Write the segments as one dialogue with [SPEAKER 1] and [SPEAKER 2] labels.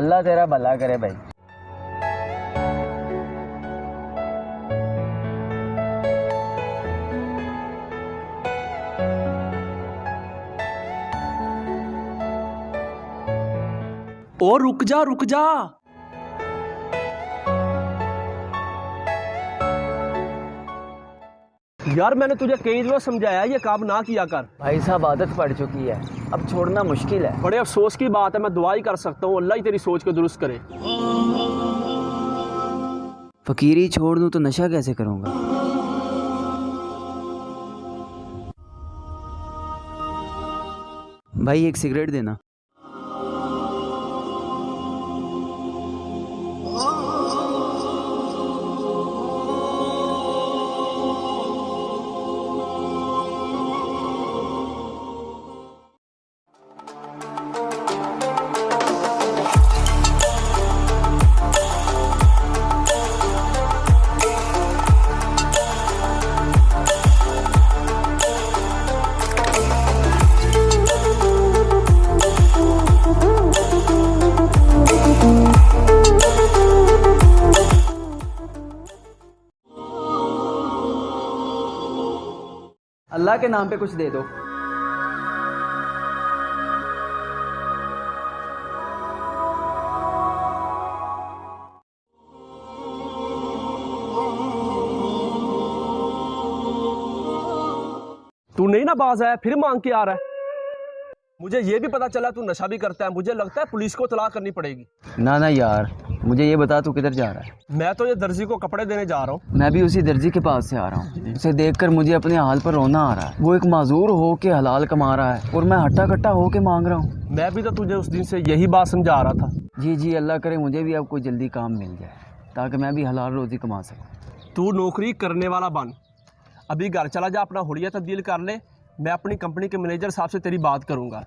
[SPEAKER 1] अल्लाह तेरा भला करे भाई।
[SPEAKER 2] और रुक जा रुक जा। यार मैंने तुझे कई बार समझाया ये काम ना किया कर।
[SPEAKER 1] भाई साहब आदत पड़ चुकी है, अब छोड़ना मुश्किल है।
[SPEAKER 2] बड़े अफसोस की बात है, मैं दुआ ही कर सकता हूँ अल्लाह ही तेरी सोच को दुरुस्त करे।
[SPEAKER 1] फकीरी छोड़ दूँ तो नशा कैसे करूँगा। भाई एक सिगरेट देना। अल्लाह के नाम पे कुछ दे दो।
[SPEAKER 2] तू नहीं ना बाज आया, फिर मांग के आ रहा है। मुझे ये भी पता चला तू नशा भी करता है, मुझे लगता है पुलिस को तलाक करनी पड़ेगी।
[SPEAKER 1] ना ना यार, मुझे ये बता तू किधर जा रहा है।
[SPEAKER 2] मैं तो ये दर्जी को कपड़े देने जा रहा हूँ।
[SPEAKER 1] मैं भी उसी दर्जी के पास से आ रहा हूँ। उसे देखकर मुझे अपने हाल पर रोना आ रहा है। वो एक माजूर हो के हलाल कमा रहा है और मैं हट्टा कट्टा हो के मांग रहा हूँ।
[SPEAKER 2] मैं भी तो तुझे उस दिन से यही बात समझा रहा था।
[SPEAKER 1] जी जी, अल्लाह करे मुझे भी अब कोई जल्दी काम मिल जाए ताकि मैं भी हलाल रोजी कमा सकूँ।
[SPEAKER 2] तू नौकरी करने वाला बन, अभी घर चला जा, अपना हुलिया तब्दील कर ले। मैं अपनी कंपनी के मैनेजर साहब से तेरी बात करूँगा।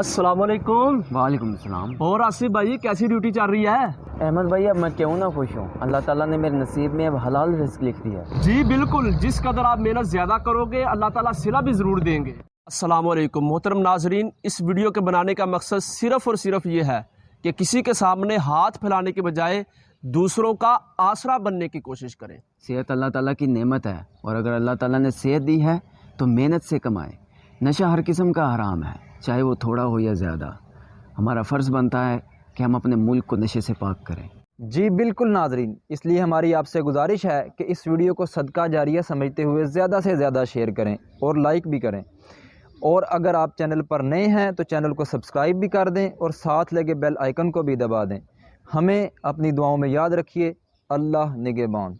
[SPEAKER 2] अस्सलाम वालेकुम।
[SPEAKER 1] वालेकुम अस्सलाम।
[SPEAKER 2] और आसिफ भाई कैसी ड्यूटी चल रही है?
[SPEAKER 1] अहमद भाई अब मैं क्यों ना खुश हूँ, अल्लाह ताला ने मेरे नसीब में अब हलाल रिस्क लिख दिया।
[SPEAKER 2] जी बिल्कुल, जिस कदर आप मेहनत ज्यादा करोगे अल्लाह ताला सिला भी जरूर देंगे। अस्सलाम वालेकुम मोहतरम नाजरीन, इस वीडियो के बनाने का मकसद सिर्फ और सिर्फ ये है कि किसी के सामने हाथ फैलाने के बजाय दूसरों का आसरा बनने की कोशिश करें।
[SPEAKER 1] सेहत अल्लाह ताला की नेमत है और अगर अल्लाह ताला ने सेहत दी है तो मेहनत से कमाए। नशा हर किस्म का हराम है, चाहे वो थोड़ा हो या ज़्यादा। हमारा फ़र्ज़ बनता है कि हम अपने मुल्क को नशे से पाक करें।
[SPEAKER 3] जी बिल्कुल नाजरीन, इसलिए हमारी आपसे गुजारिश है कि इस वीडियो को सदका जारिया समझते हुए ज़्यादा से ज़्यादा शेयर करें और लाइक भी करें। और अगर आप चैनल पर नए हैं तो चैनल को सब्सक्राइब भी कर दें और साथ लगे बेल आइकन को भी दबा दें। हमें अपनी दुआओं में याद रखिए। अल्लाह निगहबान।